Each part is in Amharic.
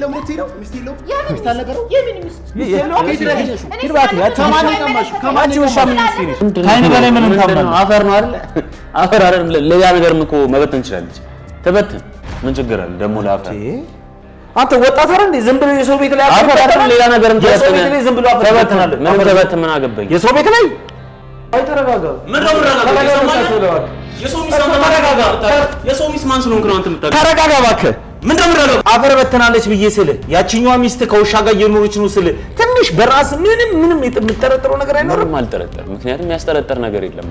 የለውም ልትይለው ሚስት የለውም ሚስት አልነበረው የምን ሚስት ይርባት ያ ተማን ይቀማሽ ከማን ይወሻ ምን ይስይሽ ካይን በላይ ምን እንታመን አፈር ነው አይደል አፈር አይደል ለያ ነገር ምንኮ መበተን እንችላለን ተበተን ምን ችግር አለ ደሞ ለአፈር አንተ ወጣት አይደል እንዴ ዝም ብሎ የሰው ቤት ላይ አፈር አይደል ሌላ ነገር የሰው ቤት ላይ ዝም ብሎ አፈር ተበተናል ምን ተበተን ምን አገባኝ የሰው ቤት ላይ አይ ተረጋጋ ምን ነው የሰው ሚስት ማን ስለሆንክ ነው አንተ የምታውቀው ተረጋጋ እባክህ ምን ደምረለው አፈር በተናለች ብዬ ስለ ያቺኛዋ ሚስት ከውሻ ጋር እየኖረች ነው ስለ ትንሽ በራስ ምንም የምትጠረጥረው ነገር አይኖርም አልጠረጠር ምክንያቱም ያስጠረጠር ነገር የለም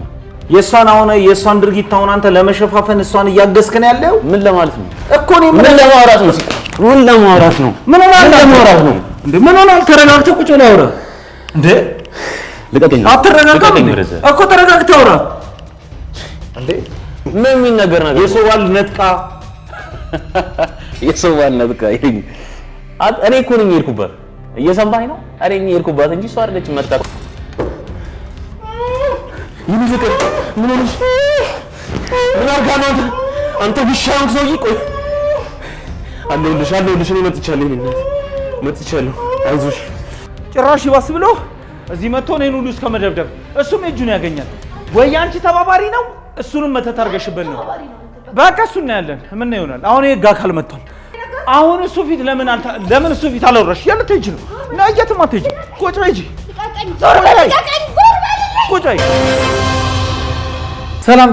የሷን ድርጊት አሁን አንተ ለመሸፋፈን እሷን እያገዝክ ነው ያለው ምን ለማለት ነው እኮ ነው ምን ለማውራት ነው ምን ለማውራት ነው እንዴ ምን ሆናል ተረጋግተህ ቁጭ ብለህ አውራ እንዴ ልቀቀኝ አትረጋጋም እኮ ተረጋግተህ አውራ እንዴ ምን ነገር የሰው ባል ነጥቃ እኔ እኮ ነኝ የሄድኩባት እየሰማኸኝ ነው እኔ ነኝ የሄድኩባት እንጂ እሷ አይደለችም መጣ ይምዝከ ምን ሆነሽ ምን አርጋ ነው አንተ ብቻህን ሰውዬ ቆይ አለሁልሽ እኔ መጥቻለሁ አይዞሽ ጭራሽ ይባስ ብሎ እዚህ መጥቶ እኔን ሁሉ እስከ መደብደብ እሱም እጁን ያገኛል ወይ አንቺ ተባባሪ ነው እሱንም መተታርገሽበት ነው በቃ እሱን ነው ያለን ምን ይሆናል አሁን የጋ አካል መጥቷል አሁን እሱ ፊት ለምን እሱ ፊት አላወራሽ ያለ ትሄጂ ነው ናየትም አትሄጂ ቁጭ በይ እንጂ ቁጭ በይ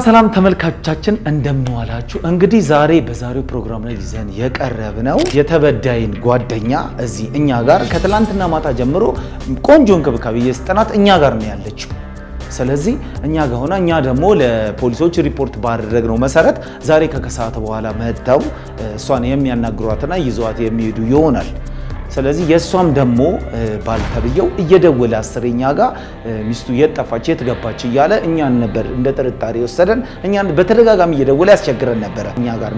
ሰላም ተመልካቾቻችን እንደምዋላችሁ እንግዲህ ዛሬ በዛሬው ፕሮግራም ላይ ይዘን የቀረብነው የተበዳይን ጓደኛ እዚህ እኛ ጋር ከትላንትና ማታ ጀምሮ ቆንጆ እንክብካቤ እየሰጠናት እኛ ጋር ነው ያለችው ስለዚህ እኛ ጋር ሆና እኛ ደግሞ ለፖሊሶች ሪፖርት ባደረግነው መሰረት ዛሬ ከከሰዓት በኋላ መጥተው እሷን የሚያናግሯትና ይዘዋት የሚሄዱ ይሆናል ስለዚህ የሷም ደግሞ ባልተብየው እየደወለ አስረኛ ጋር ሚስቱ የጠፋች የትገባች እያለ እኛን ነበር እንደ ጥርጣሬ ወሰደን እኛን በተደጋጋሚ እየደወለ ያስቸግረን ነበር እኛ ጋር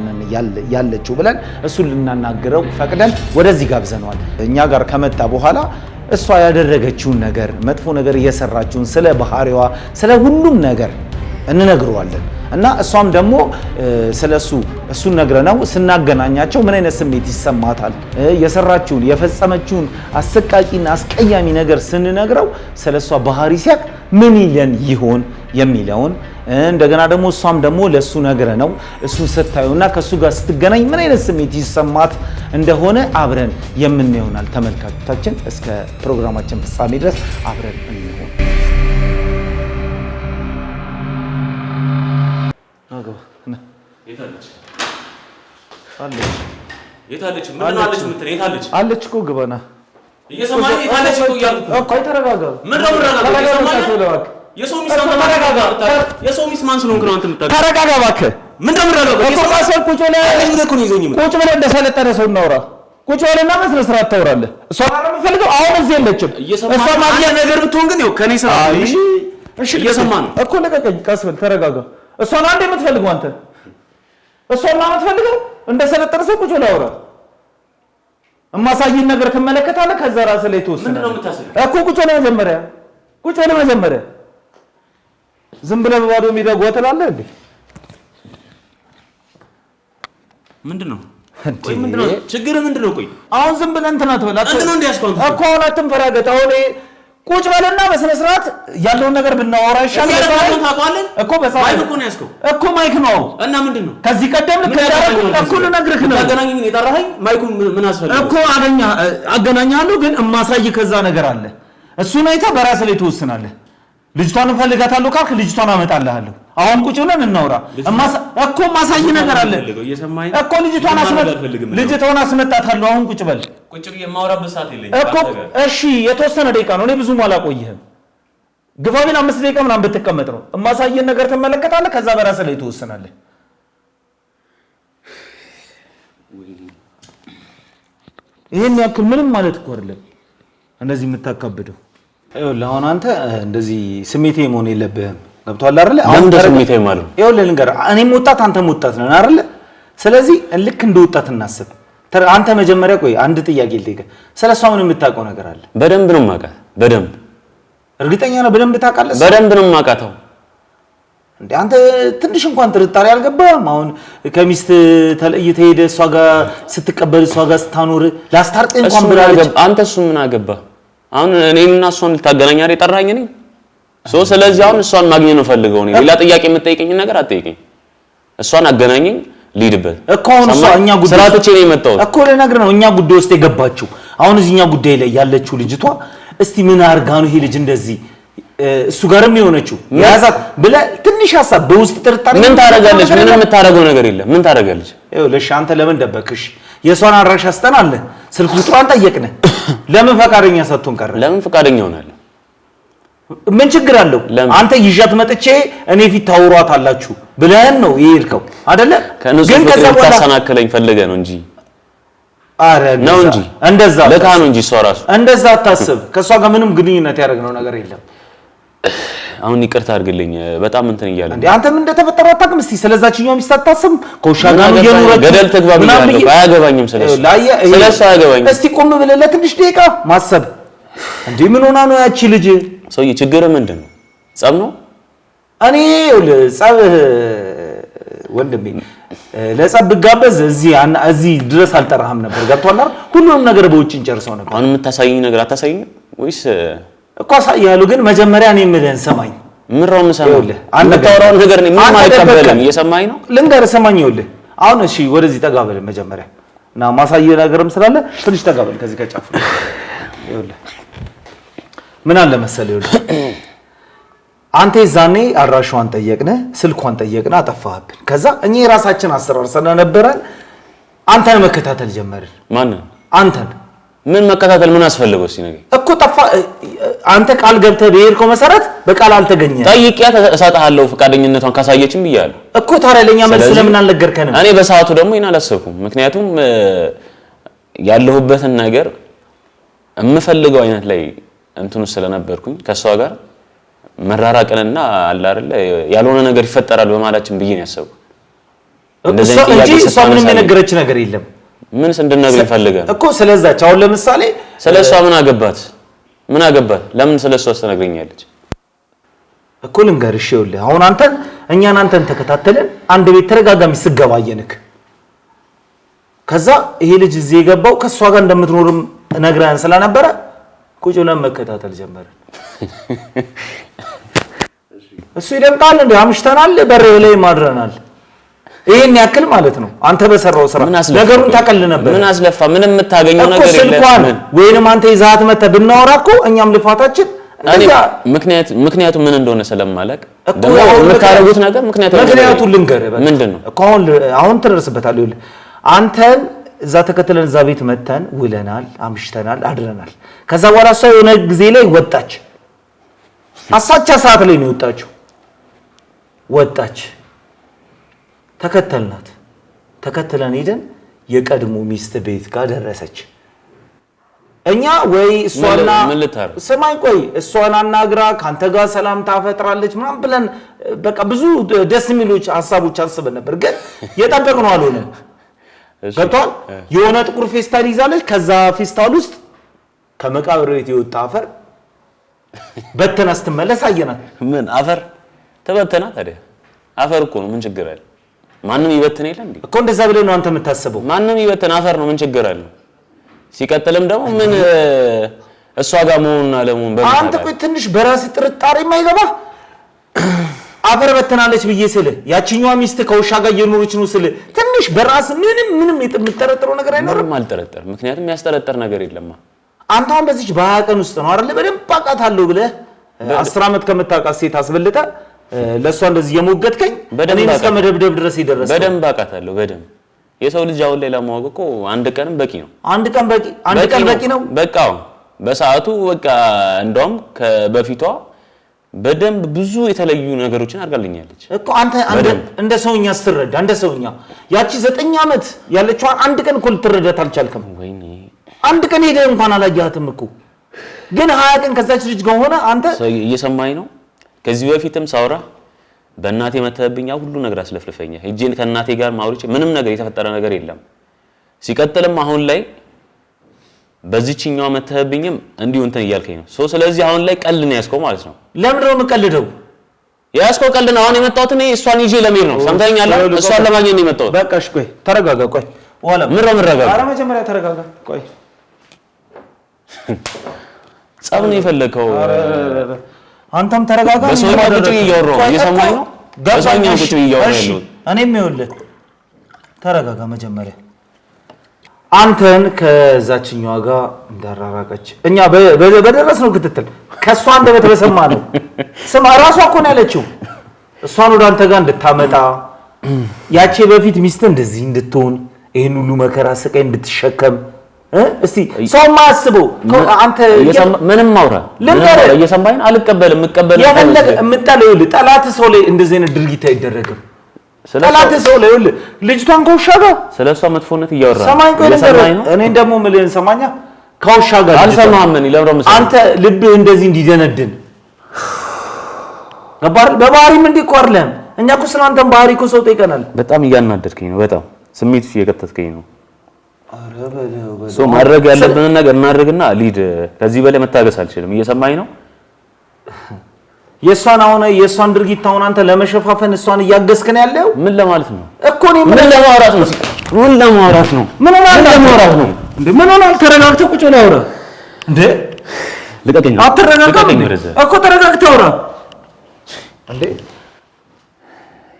ያለችው ብለን እሱን ልናናግረው ፈቅደን ወደዚህ ጋብዘነዋል እኛ ጋር ከመጣ በኋላ እሷ ያደረገችውን ነገር መጥፎ ነገር እየሰራችውን ስለ ባህሪዋ ስለ ሁሉም ነገር እንነግረዋለን እና እሷም ደግሞ ስለሱ እሱን ነግረናው ስናገናኛቸው ምን አይነት ስሜት ይሰማታል የሰራችውን የፈጸመችውን አሰቃቂና አስቀያሚ ነገር ስንነግረው ስለሷ ባህሪ ሲያቅ ምን ይለን ይሆን የሚለውን እንደገና ደግሞ እሷም ደግሞ ለሱ ነግረናው እሱ ስታዩና ከሱ ጋር ስትገናኝ ምን አይነት ስሜት ይሰማት እንደሆነ አብረን የምንይሆናል ተመልካቾቻችን እስከ ፕሮግራማችን ፍጻሜ ድረስ አብረን እንሆን የታለች ምን አለች ምትል የታለች አለች እኮ ግባና እየሰማኝ የታለች እኮ ያልኩ እኮ ተረጋጋ ምን ነው የሰው ሚስት የሰው ሚስት ማን ስለሆንክ ነው አንተ የምታውቀው ተረጋጋ እባክህ ምን ነው እኮ ማሰል ቁጭ ብለህ እንደሰለጠነ ሰው እናውራ ቁጭ ብለህና መስለ ስራት ታወራለህ እሷ ነው የምፈልገው አሁን እዚህ የለችም እሷ ማግያ ነገር ብትሆን ግን ነው ከኔ ስራ እሺ እየሰማ ነው እኮ ለቀቀኝ ቀስ በል ተረጋጋ እሷ ነው አንዴ የምትፈልገው አንተ እሷ ነው የምትፈልገው እንደሰለጠነ ሰው ቁጭ ብለህ አውራ እማሳይን ነገር ትመለከታለህ ከዛ ራስ ላይ ተወሰነ ምንድነው የምታስበው እኮ ቁጭ ብለህ መጀመሪያ ዝም ብለህ በባዶ ሜዳ ጎተላለህ እንዴ ምንድነው ችግር ምንድነው ቆይ አሁን ዝም ብለህ እንትና ትበላት ምንድነው እንዲያስቆም እኮ አሁን አትንፈራገጥ አሁን ቁጭ በለና በስነ ስርዓት ያለውን ነገር ብናወራ ይሻላል እኮ በሳይት ማይክ እኮ ነው ያስከው እኮ ማይክ ነው እና ምንድነው ከዚህ ቀደም ለከዳረኩ እኮ ልነግርህ ነው አገናኝኝ የጠራኸኝ ማይኩ ምን አስፈልግ እኮ አገናኛለሁ ግን እማሳይ ከዛ ነገር አለ እሱን አይተህ በራስህ ላይ ትወስናለህ ልጅቷን ፈልጋታለሁ ካልክ ልጅቷን አመጣልሃለሁ አሁን ቁጭ ብለን እናውራ እኮ ማሳይ ነገር አለ እኮ ልጅቷን አስመጣታለሁ አሁን ቁጭ በል ቁጭ ብዬ የማወራበት ሰዓት የለኝም እኮ እሺ የተወሰነ ደቂቃ ነው እኔ ብዙም አላቆይህም ግፋቢል 5 ደቂቃ ምናምን ብትቀመጥ ነው ማሳይን ነገር ትመለከታለህ ከዛ በራስህ ላይ ትወስናለህ ይሄን ያክል ምንም ማለት እኮ አይደለም እንደዚህ የምታካብደው አይደል አሁን አንተ እንደዚህ ስሜቴ መሆን የለብህም ገብቷል አይደል አሁን ስሜቴ ማለት ይኸውልህ ልንገር እኔም ወጣት አንተም ወጣት ነን አይደል ስለዚህ ልክ እንደ ወጣት እናስብ አንተ መጀመሪያ ቆይ አንድ ጥያቄ ልጠይቅህ ስለሷ ምን የምታውቀው ነገር አለ በደንብ ነው የማውቃት በደንብ እርግጠኛ ነህ በደንብ ታውቃለህ በደንብ ነው የማውቃተው እንዴ አንተ ትንሽ እንኳን ጥርጣሬ አልገባም? አሁን ከሚስት ተለይተህ ሄደህ እሷ ጋር ስትቀበል እሷ ጋር ስታኖር ላስታርቅህ እንኳን ብላለች። አንተ እሱ ምን አገባ? አሁን እኔና እሷን ልታገናኝ አይደል የጠራኸኝ? እኔ ስለዚህ አሁን እሷን ማግኘት ነው ፈልገው። እኔ ሌላ ጥያቄ የምትጠይቀኝ ነገር አትጠይቀኝ። እሷን አገናኘኝ ልሂድበት እኮ። አሁን እሷ እኛ ጉዳይ ስራትቼ ነው የመጣሁት እኮ ልነግርህ ነው። እኛ ጉዳይ ውስጥ የገባችው አሁን እዚህኛ ጉዳይ ላይ ያለችው ልጅቷ እስቲ ምን አርጋ ነው ይሄ ልጅ እንደዚህ እሱ ጋርም የሆነችው ያዛት ብለህ ትንሽ ሐሳብ በውስጥ ጥርጣሬ ምን ታረጋለች? ምንም የምታረገው ነገር የለም። ምን ታረጋለች? ይኸውልሽ አንተ ለምን ደበቅሽ? የሷን አድራሻ አስተናለ ስልክ ቁጥሯን ጠየቅነ። ለምን ፈቃደኛ ሰጥቶን ቀረ? ለምን ፈቃደኛ ሆናለህ? ምን ችግር አለው? አንተ ይዣት መጥቼ እኔ ፊት ታውሯት አላችሁ ብለህን ነው የሄድከው አይደለ? ግን ከዛ በኋላ ታሰናከለኝ ፈልገህ ነው እንጂ ነው እንጂ እንደዛ ለካ ነው እንጂ እሷ ራሱ እንደዛ አታስብ። ከሷ ጋር ምንም ግንኙነት ያደረግነው ነገር የለም። አሁን ይቅርታ አድርግልኝ በጣም እንትን እያለ እንዴ አንተ ምን እንደተፈጠረ አታውቅም? እስቲ ስለዛችኛው ሚስት አታስብም? ከውሻ ጋር ነው የኖረችው። ገደል ተግባ ብያለሁ። አያገባኝም ስለሱ አያገባኝም። እስቲ ቆም ብለህ ለትንሽ ደቂቃ ማሰብ እንዴ ምን ሆና ነው ያቺ ልጅ? ሰውዬ ችግር ምንድን ነው? ጸብ ነው? እኔ ጸብ ወንድሜ ለጸብ ብጋበዝ እዚህ ድረስ አልጠራህም ነበር። ገብቶሃል አይደል? ሁሉንም ነገር በውጭ እንጨርሰው ነበር። አሁን የምታሳይኝ ነገር አታሳይኝ ወይስ እኮ አሳያለሁ። ግን መጀመሪያ እኔ የምልህን ሰማኝ። ምንራው ምሰማው አንተታወራው ነገር ነው። ምንም አይቀበልም። እየሰማኝ ነው። ልንገርህ ሰማኝ። ይኸውልህ አሁን እሺ ወደዚህ ጠጋ በል መጀመሪያ እና ማሳየህ ነገርም ስላለ ትንሽ ጠጋ በል ከዚህ ከጫፍ። ይኸውልህ ምን አለ መሰለህ፣ ይኸውልህ አንተ ዛኔ አድራሻዋን ጠየቅነ፣ ስልኳን ጠየቅነ፣ አጠፋህብን። ከዛ እኛ የራሳችን አሰራር ስለነበረ አንተን መከታተል ጀመርን። ማን? አንተን። ምን መከታተል ምን አስፈልገው? እስኪ ነገር እኮ ጠፋ። አንተ ቃል ገብተህ በሄድከው መሰረት በቃል አልተገኘም። ጠይቂያት እሰጥሃለሁ ፈቃደኝነቷን ካሳየችም ብያለሁ እኮ። ታዲያ ለኛ መልስ ስለምን አልነገርከንም? እኔ በሰዓቱ ደግሞ ይሄን አላሰብኩም። ምክንያቱም ያለሁበትን ነገር የምፈልገው አይነት ላይ እንትኑ ስለነበርኩኝ ከሷ ጋር መራራቅንና አለ አይደለ ያልሆነ ነገር ይፈጠራል በማላችን ብዬ ነው ያሰብኩት። እንደዚህ እንጂ እሷ ምንም የነገረች ነገር የለም። ምን እንድነግርህ ፈልገህ እኮ ስለዛች አሁን ለምሳሌ ስለሷ ምን አገባት? ምን አገባት? ለምን ስለሷ አስተናግረኛለች እኮ ልንገርሽ። ይኸውልህ አሁን አንተን ተከታተለን አንድ ቤት ተረጋጋሚ ስገባየንክ። ከዛ ይሄ ልጅ እዚህ የገባው ከሷ ጋር እንደምትኖርም ነግረን ስለነበረ ቁጭ ብለን መከታተል ጀመርን። እሱ ይደምቃል እንዴ? አምሽተናል፣ በሬ ላይ ማድረናል። ይሄን ያክል ማለት ነው። አንተ በሰራው ስራ ነገሩን ታቀል ነበር። ምን አስለፋ? ምንም የምታገኘው ነገር የለም። ወይንም አንተ ይዛት መተህ ብናወራ እኮ እኛም ልፋታችን ምክንያቱ ምን እንደሆነ ስለማላውቅ ደግሞ የምታረጉት ነገር ምክንያቱን ልንገርህ ምንድነው እኮ አሁን ትደርስበታለህ። ይኸውልህ አንተን እዛ ተከትለን እዛ ቤት መተን ውለናል፣ አምሽተናል፣ አድረናል። ከዛ በኋላ እሷ የሆነ ጊዜ ላይ ወጣች። አሳቻ ሰዓት ላይ ነው የወጣችው። ወጣች፣ ተከተልናት። ተከትለን ሄደን የቀድሞ ሚስት ቤት ጋር ደረሰች። እኛ ወይ እሷና ሰማይ ቆይ እሷን አናግራ ካንተ ጋር ሰላም ታፈጥራለች ምናምን ብለን በቃ ብዙ ደስ የሚሉች ሐሳቦች አስበን ነበር። ግን የጠበቅነው አልሆነም። ገብቷል? የሆነ ጥቁር ፌስታል ይዛለች። ከዛ ፌስታል ውስጥ ከመቃብር ቤት የወጣ አፈር በተና ስትመለስ አየናት። ምን አፈር ተበተና? ታዲያ አፈር እኮ ነው። ምን ችግር አለ? ማንም ይበተን የለ እንዴ እኮ። እንደዛ ብለህ ነው አንተ የምታስበው? ማንም ይበተን አፈር ነው። ምን ችግር አለ? ሲቀጥልም ደግሞ ምን እሷ ጋር መሆንና ለመሆን አንተ ቆይ ትንሽ በራስ ጥርጣሬ የማይገባ አፈር በተናለች ብዬ ስልህ ያቺኛዋ ሚስት ከውሻ ጋር እየኖረች ነው ስልህ ትንሽ በራስ ምንም የምትጠረጥረው ነገር አይኖርም? ምንም አልጠረጠርም። ምክንያቱም የሚያስጠረጥር ነገር የለማ። አንተ አሁን በዚች በ20 ቀን ውስጥ ነው አይደል በደንብ አውቃታለሁ ብለህ 10 ዓመት ከምታውቃት ሴት አስበልጠህ ለሷ እንደዚህ የሞገትከኝ እኔን እስከ መደብደብ ድረስ ይደረሰ። በደንብ አውቃታለሁ በደንብ። የሰው ልጅ አሁን ላይ ለማወቅ እኮ አንድ ቀንም በቂ ነው። አንድ ቀን በቂ ነው። በቃ በሰዓቱ በቃ እንደውም ከበፊቷ በደንብ ብዙ የተለዩ ነገሮችን አድርጋልኛለች እኮ። አንተ እንደ ሰውኛ ስትረዳ እንደ ሰውኛ ያቺ 9 ዓመት ያለችዋን አንድ ቀን እኮ ልትረዳት አልቻልክም። ወይኔ አንድ ቀን ሄደህ እንኳን አላየሃትም እኮ። ግን 20 ቀን ከዛች ልጅ ጋር ሆነ አንተ እየሰማኝ ነው። ከዚህ በፊትም ሳውራ በእናቴ መተህብኛ ሁሉ ነገር አስለፍልፈኛ ሄጄን ከእናቴ ጋር ማውሪቼ ምንም ነገር የተፈጠረ ነገር የለም። ሲቀጥልም አሁን ላይ በዚህኛው መተህብኝም እንዲሁ እንትን እያልከኝ ነው። ስለዚህ አሁን ላይ ቀልድ ነው ያስከው ማለት ነው። ለምን ነው የምቀልደው? ያስቆ ቀልድ ነው። አሁን የመጣሁት እኔ እሷን ይዤ ለመሄድ ነው። ሰምተኛል? እሷን ለማግኘት ነው የመጣሁት። በቃ እሺ፣ ቆይ ተረጋጋ። ቆይ ወላ ምረጋ። ኧረ መጀመሪያ ተረጋጋ። ቆይ ጸብ ነው የፈለከው? አንተም ተረጋጋ። በሰውኛ ቁጭ እያወራሁ ነው። እየሰማኝ ነው። በሰውኛ ቁጭ እያወራሁ ነው። እኔም ይኸውልህ ተረጋጋ መጀመሪያ። አንተን ከዛችኛዋ ጋር እንዳራራቀች እኛ በደረስነው ክትትል ከሷ አንደበት በሰማ ነው። ስማ ራሷ እኮ ነው ያለችው እሷን ወደ አንተ ጋር እንድታመጣ ያቺ በፊት ሚስት እንደዚህ እንድትሆን ይሄን ሁሉ መከራ ስቃይ እንድትሸከም እስቲ ሰው ማስበው አንተ ምንም ማውራ እየሰማኝ አልቀበልም የምጠለው ጠላት ሰው ላይ እንደዚህ አይነት ድርጊት አይደረግም። ጠላት ሰው ላይ ልጅቷን ከውሻ ጋር ስለሷ መጥፎነት እያወራ ሰማኝ ነው። እኔ ደግሞ ምልህን ሰማኛ ከውሻ ጋር አልሰማህም። እኔ ለምሮ አንተ ልብህ እንደዚህ እንዲደነድን ገባህ? በባህሪም እንዲቆርለም እኛ እኮ ስላንተም ባህሪ እኮ ሰው ጠይቀናል። በጣም እያናደድከኝ ነው። በጣም ስሜት እየከተትከኝ ነው። ሶ ማድረግ ያለብንን ነገር እናድርግና ሊድ ከዚህ በላይ መታገስ አልችልም። እየሰማኝ ነው። የሷን ድርጊት አሁን አንተ ለመሸፋፈን እሷን እያገዝክ ነው ያለው። ምን ለማለት ነው እኮ ነው? ምን ለማውራት ነው? ምን ለማውራት ነው እንዴ? ምን ሆነ? ተረጋግተህ ቁጭ ብለህ አውራ እንዴ። ልቀቀኝ። አትረጋጋም እኮ ተረጋግተህ አውራ እንዴ።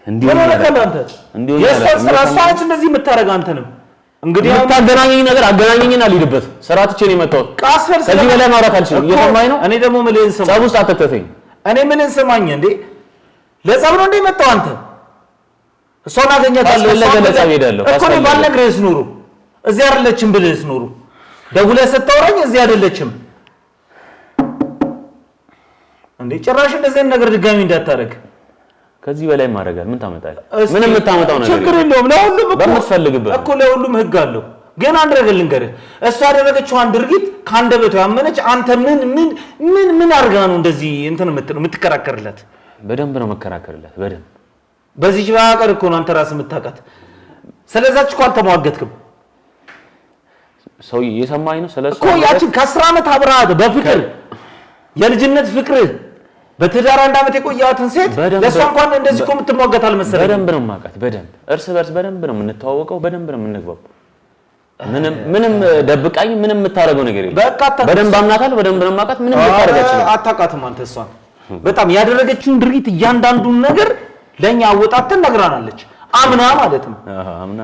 እንዴ ምን አደረጋለህ አንተ? እንዴ የሷን እንደዚህ የምታረጋ አንተንም እንግዲህ የምታገናኘኝ ነገር አገናኘኝና ልሂድበት። ስራ ትቼ ነው የመጣሁት። ከዚህ በላይ ማውራት አልችልም። እየሰማኝ ነው። እኔ ደግሞ ምልህን ስማ። ጸብ ውስጥ አትከተተኝ። እኔ ምንን ስማኝ እንዴ? ለጸብ ነው እንዴ መጣው አንተ? እሷን አገኛታለሁ ለጸብ ሄዳለሁ እኮ ነው ባልነግርህስ ኑሩ እዚህ አይደለችም ብለህስ ኑሩ ደውለህ ስታወራኝ እዚህ አይደለችም እንዴ? ጭራሽ እንደዚህ ነገር ድጋሚ እንዳታረግ። ከዚህ በላይ ማረጋል ምን ታመጣለህ? ምንም የምታመጣው ነገር ችግር የለውም። ለሁሉም እኮ በምትፈልግበት እኮ ለሁሉም ህግ አለው። ግን አንድ ነገር ልንገርህ፣ እሷ ያደረገችውን ድርጊት ካንደበቷ ያመነች አንተ ምን አርጋ ነው እንደዚህ እንትን የምትከራከርለት? በደንብ ነው መከራከርለት። በደንብ በዚህ ጅባቀር እኮ ነው አንተ ራስህ የምታውቃት። ስለዛች እኮ አልተሟገትክም። ሰው እየሰማኝ ነው። ስለዚህ እኮ ያቺን ከ10 ዓመት አብረሃት በፍቅር የልጅነት ፍቅር በትዳር 1 ዓመት የቆያትን ሴት ለሷ እንኳን እንደዚህ እኮ የምትሟገት አልመሰለኝም። በደንብ ነው የማውቃት። በደንብ እርስ በርስ በደንብ ነው የምንተዋወቀው። በደንብ ነው የምንግባባው። ምንም ደብቃኝ ምንም የምታረገው ነገር የለም። በደንብ አምናታለሁ። በደንብ ነው የማውቃት። ምንም ልታረጋችሁ አታውቃትም አንተ። እሷን በጣም ያደረገችውን ድርጊት እያንዳንዱን ነገር ለኛ አወጣተን ነግራናለች። አምና ማለት ነው። አምና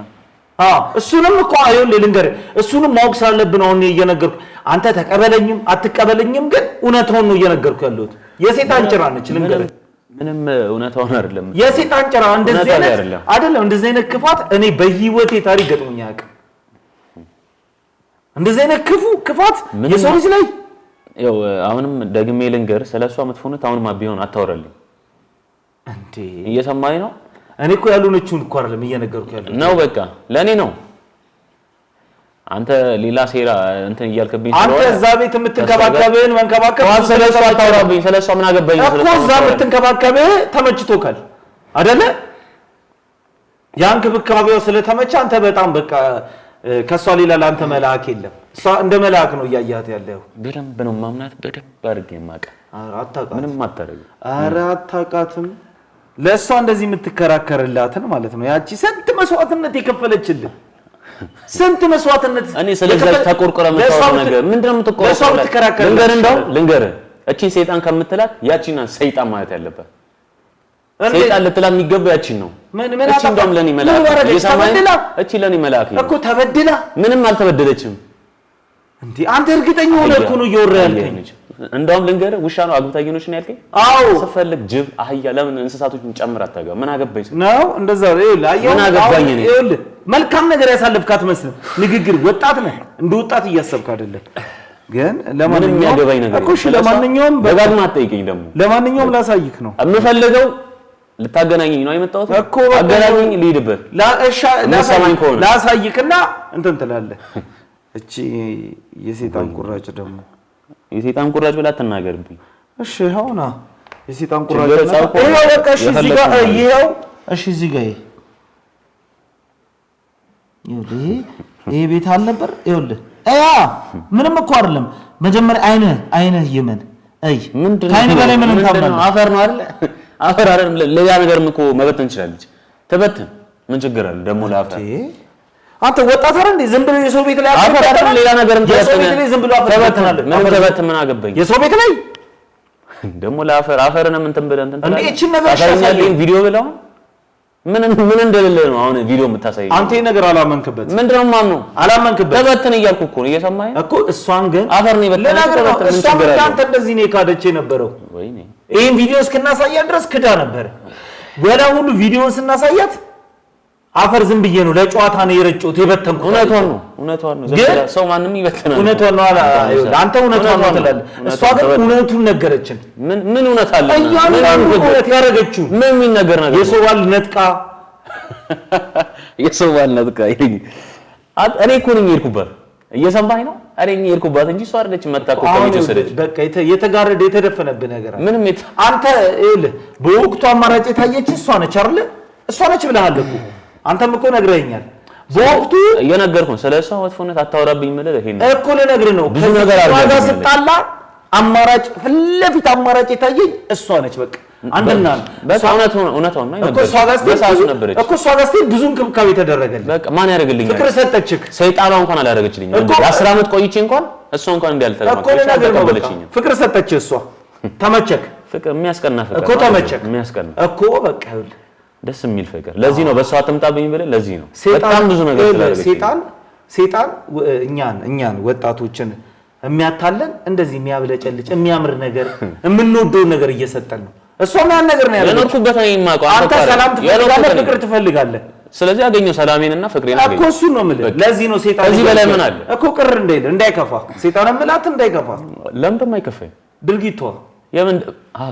እሱንም እኮ አይደል ልንገርህ፣ እሱንም ማወቅ ስላለብን አሁን እየነገርኩ አንተ ተቀበለኝም አትቀበለኝም ግን እውነታውን ነው እየነገርኩ ያለሁት። የሴጣን ጭራ ነች ልንገርህ። ምንም እውነታውን አይደለም። የሴጣን ጭራ እንደዚህ አይደለም። እንደዚህ አይነት ክፋት እኔ በህይወቴ ታሪክ ገጥሞኝ አያውቅም። እንደዚህ አይነት ክፋት የሰው ልጅ ላይ ያው አሁንም ደግሜ ልንገርህ፣ ስለሷ መጥፎነት አሁንም ቢሆን አታወራልኝ እንዴ። እየሰማኝ ነው። እኔ እኮ ያሉነችውን እኮ አይደለም እየነገርኩ ያለው ነው። በቃ ለኔ ነው። አንተ ሌላ ሴራ እንትን እያልከብኝ ስለሆነ አንተ እዛ ቤት የምትንከባከብህን መንከባከብ ስለሷ አታወራብኝ። ስለሷ ምን አገባኝ? ስለሷ እኮ እዛ የምትንከባከብህ ተመችቶካል አይደለ? ያን ክብካቤው ስለተመቸ አንተ በጣም በቃ ከሷ ሌላ ለአንተ መልአክ የለም። እሷ እንደ መልአክ ነው እያያት ያለው። በደንብ ነው ማምናት። በደንብ አድርጌ ማቀ አታውቃትም። ምንም አታረግም። ኧረ አታውቃትም። ለሷ እንደዚህ የምትከራከርላትን ማለት ነው። ያቺ ስንት መስዋዕትነት የከፈለችልህ ስንት መስዋዕትነት። እኔ ስለዚህ ተቆርቆረ መታወቅ ነገር ምንድነው የምትቆርቆረው? ልንገር እቺ ሰይጣን ከምትላት ያቺና ሰይጣን ማለት ያለበት ሰይጣን ልትላት የሚገባው ያቺን ነው። እቺ እንደውም ለኔ መልአክ እቺ ለኔ መልአክ እኮ ተበድላ ምንም አልተበደለችም እንዴ። አንተ እርግጠኛ ሆነህ እኮ ነው እየወራ ያልከኝ። እንደውም ልንገርህ ውሻ ነው አግብታየኖች ነው ያልከኝ። አዎ ስፈልግ ጅብ፣ አህያ ለምን እንስሳቶችን ጨምር አታገባ? ምን አገባኝ ነው እንደዛ ምን አገባኝ ነው። ይኸውልህ መልካም ነገር ያሳለፍካት መስሎህ ንግግር ወጣት ነህ እንደ ወጣት እያሰብክ አይደለም። ግን ለማንኛውም እኮ እሺ፣ ለማንኛውም ደጋግማ አትጠይቀኝ። ደግሞ ለማንኛውም ላሳይክ ነው የምፈልገው። ልታገናኘኝ ነው የመጣሁት እኮ። አገናኘኝ ልሂድበት። ላሳይክና እንትን ትላለህ። እቺ የሰይጣን ቁራጭ ደግሞ የሰይጣን ቁራጭ ብላ አትናገርብኝ እሺ። ይኸውና የሰይጣን ቁራጭ ነው። ይኸው በቃ እሺ፣ እዚህ ጋር ይኸው እሺ፣ እዚህ ጋር ይሄ ቤት አልነበር? ይኸውልህ ምንም እኮ አይደለም። መጀመሪያ አይነህ ይመን። አይ ምንድነው? ከአይን በላይ ምንም ታምናለህ? አፈር ነው አይደል? አፈር አይደለም ሌላ ነገርም እኮ መበተን ትችላለች። ተበተን ምን ችግር አለ ደግሞ ለአፈር አንተ ወጣት አይደል እንዴ? ዝም ብሎ የሰው ቤት ላይ አፈር አይደለም ሌላ ነገርም ተበተን ዝም ብሎ ተበተናል። ምን ተበተን ምን አገባኝ የሰው ቤት ላይ ደግሞ ለአፈር አፈርንም እንትን ብለን እንትን እንዴ እቺ ነገር ታሳያለኝ ቪዲዮ ብለው ምን እንደሌለ ነው አሁን ቪዲዮ የምታሳየኝ። አንተ ይሄ ነገር አላመንክበት። ምንድነው ማምነው? አላመንክበት። ተበተን እያልኩ እኮ ነው እየሰማኸኝ እኮ። እሷን ግን አፈር ነው ይበላል ተበተን ምን ችግር አለ? አንተ እንደዚህ ነው ካደች የነበረው። ወይኔ ይሄን ቪዲዮ እስክናሳያት ድረስ ክዳ ነበር። ወላ ሁሉ ቪዲዮን ስናሳያት አፈር ዝም ብዬ ነው ለጨዋታ ነው የረጨሁት የበተንኩት። እውነቷን ነው ሰው ማንንም ይበተናል። እውነቷን ነው አንተ እውነቷን ነው ትላለህ። እሷ ግን እውነቱን ነገረችን። ምን እውነት አለ? ምን እውነት ያደረገችው ምን የሚነገር ነገር የሰው ባል ነጥቃ እኔ እኮ ነኝ የሄድኩባት። እየሰማኸኝ ነው? እኔ ነኝ የሄድኩባት እንጂ እሷ አይደለችም መጣ እኮ ከቤት ወሰደች። በቃ የተጋረደ የተደፈነብህ ነገር አለ። ምንም አንተ ይኸውልህ በወቅቱ አማራጭ የታየች እሷ ነች አይደል? እሷ ነች ብለሃል እኮ አንተም እኮ ነግረኸኛል። በወቅቱ እየነገርኩህ ስለሷ መጥፎነት አታወራብኝ ማለት ይሄን እኮ ልነግርህ ነው። ብዙ ነገር አለ ስጣላ አማራጭ ፊት ለፊት አማራጭ የታየኝ እሷ ነች። በቃ አንደና በቃ እውነታውን ነው እኮ እሷ ጋር ስትሄድ ብዙ እንክብካቤ ተደረገልኝ። በቃ ማን ያደርግልኛል? ፍቅር ሰጠችክ። ሰይጣኗ እንኳን አላደረገችልኝም። 10 ዓመት ቆይቼ እንኳን እሷ እንኳን እንዲያልተቀበለችኝ ፍቅር ሰጠች። እሷ ተመቸክ። ፍቅር የሚያስቀና ፍቅር እኮ ተመቸክ የሚያስቀና እኮ በቃ ይኸውልህ ደስ የሚል ፍቅር። ለዚህ ነው በሷ አትምጣብኝ ብለህ ለዚህ ነው በጣም ብዙ ነገር ስላደረገች ሰይጣን እኛን ወጣቶችን የሚያታለን እንደዚህ የሚያብለጨልጭ የሚያምር ነገር የምንወደው ነገር እየሰጠን ነው። እሷም ያን ነገር ነው ያለው። የኖርኩበት ነው የማውቀው። አንተ ሰላም ትፈልጋለህ፣ ፍቅር ትፈልጋለህ። ስለዚህ አገኘው ሰላሜንና ፍቅሬን አገኘው እኮ እሱን ነው የምልህ። ለዚህ ነው ሰይጣን ከዚህ በላይ ምን አለ እኮ ቅር እንዳይከፋ ሰይጣን ምላት እንዳይከፋ ለምን እንደማይከፋኝ ድርጊቷ የምን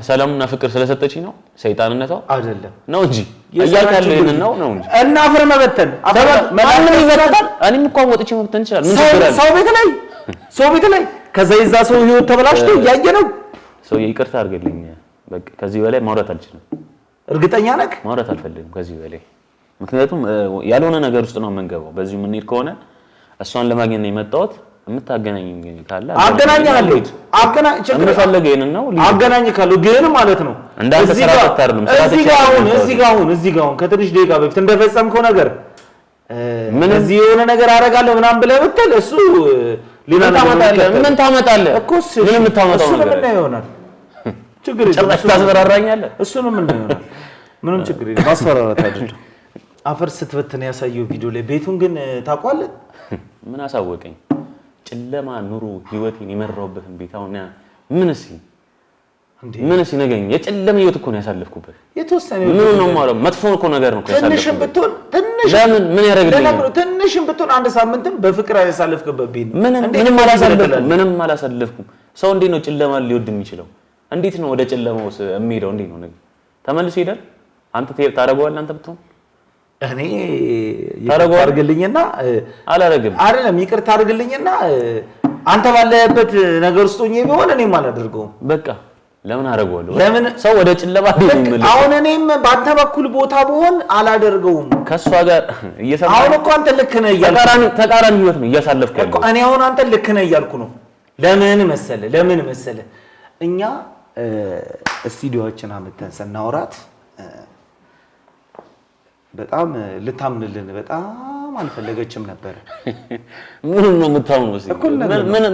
ሰላምና ፍቅር ስለሰጠችኝ ነው ሰይጣንነቷ አይደለም ነው እንጂ እያልካለ ይሄን ነው እንጂ እና አፈር መበተን ማንም ይበተን። እኔም እኮ ወጥቼ መበተን ይችላል። ምን ችግር አለ? ሰው ቤት ላይ ከዛ የዛ ሰው ህይወት ተበላሽቶ እያየ ነው። ሰው ይቅርታ አድርግልኝ። በቃ ከዚህ በላይ ማውራት አልችልም። እርግጠኛ ነህ? ማውራት አልፈልግም ከዚህ በላይ ምክንያቱም ያልሆነ ነገር ውስጥ ነው የምንገባው። በዚህ ምን ሄድ ከሆነ እሷን ለማግኘት ነው የመጣሁት። የምታገናኝ ካለ አገናኛለሁ። የምፈልገው ይሄንን ነው። አገናኝካለሁ ግን ማለት ነው እንዳንተ ስራ ተታርልም እዚህ ጋር አሁን ከትንሽ ደቂቃ በፊት እንደፈጸምከው ነገር ምን እዚህ የሆነ ነገር አደርጋለሁ ምናምን ብለህ ብትል እሱ ሌላ ምን ታመጣለህ እኮ ምን የምታመጣው ነገር ምን ይሆናል? ችግር የለም። ታስፈራራኛለህ። እሱንም ምን ይሆናል? ምንም ችግር የለም። ማስፈራራት አይደለም። አፈር ስትበትን ያሳየው ቪዲዮ ላይ ቤቱን ግን ታውቀዋለህ? ምን አሳወቀኝ? ጨለማ ኑሮ ህይወቴን የመራሁበትን ቤት አሁን ምንስ ነገኝ የጨለመ ህይወት እኮ ነው ያሳለፍኩበት። የተወሰነ ምን ነው ማለት መጥፎ እኮ ነገር ነው ያሳለፍኩበት። ትንሽም ብትሆን ለምን ምን ያደርግልኛል? ትንሽም ብትሆን አንድ ሳምንትም በፍቅር ያሳለፍክበት ቤት ነው። ምንም አላሳለፍኩም። ሰው እንዴት ነው ጨለማ ሊወድ የሚችለው? እንዴት ነው ወደ ጨለማው የሚሄደው? እንዴት ነው ነገር ተመልሶ ይሄዳል? አንተ ታረጋዋለህ? አንተ ብትሆን እኔ ይቅርታ አድርግልኝና አላረግም አይደለም ይቅርታ አድርግልኝና አንተ ባለህበት ነገር ውስጥ ሆኜ ቢሆን እኔም አላደርገውም። በቃ ለምን አደርገዋለሁ? ለምን ሰው ወደ ጨለማ ይመለስ? አሁን እኔም በአንተ በኩል ቦታ ብሆን አላደርገውም። ከሷ ጋር እየሰማህ አሁን እኮ አንተ ልክ ነህ እያልኩ ተቃራኒ ህይወት ነው እያሳለፍክ ያለው እኮ እኔ አሁን አንተ ልክ ነህ እያልኩ ነው። ለምን መሰለህ እኛ ስቱዲዮአችን አመተን ስናወራት በጣም ልታምንልን በጣም አልፈለገችም ነበር። ምን ነው የምታምነው?